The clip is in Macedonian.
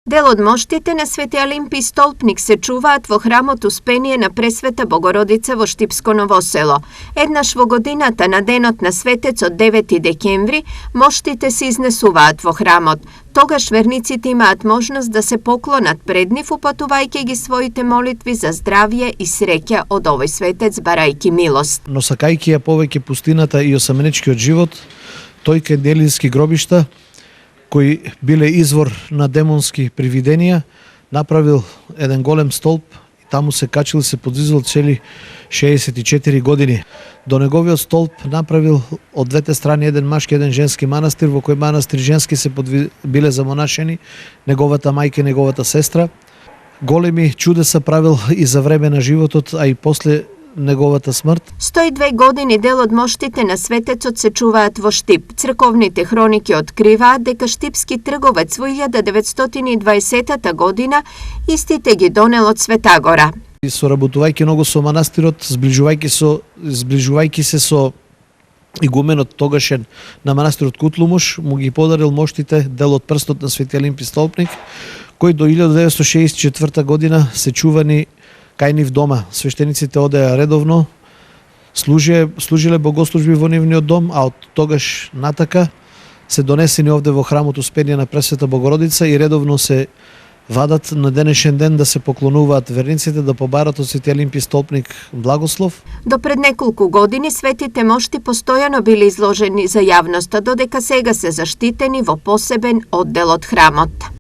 Дел од моштите на Свети Алимпий столпник се чуваат во храмот Успение на Пресвета Богородица во Штипско Новосело. Еднаш во годината на денот на светецот 9 декември, моштите се изнесуваат во храмот. Тогаш верниците имаат можност да се поклонат пред нив, упатувајќи ги своите молитви за здравје и среќа од овој светец, барајќи милост. Но сакајќи ја повеќе пустината и осаменечкиот живот, тој кај делински гробишта, кои биле извор на демонски привиденија, направил еден голем столб и таму се качил и се подвизал цели 64 години. До неговиот столб направил од двете страни еден машки, еден женски манастир, во кој манастир женски се биле замонашени неговата мајка и неговата сестра. Големи чудеса правил и за време на животот, а и после неговата смрт. 102 години дел од моштите на светецот се чуваат во Штип. Црковните хроники откриваат дека штипски трговец во 1920 година истите ги донел од Светагора. Соработувајќи многу со манастирот, зближувајќи се со игуменот тогашен на манастирот Кутлумуш, му ги подарил моштите дел од прстот на Свети Алимпий столпник, кој до 1964 година се чувани кај нив дома. Свештениците одеа редовно, служиле богослужби во нивниот дом, а од тогаш натака се донесени овде во храмот Успение на Пресвета Богородица и редовно се вадат на денешен ден да се поклонуваат верниците, да побарат од Свети Алимпий столпник благослов. До пред неколку години светите мошти постојано биле изложени за јавноста, додека сега се заштитени во посебен оддел од храмот.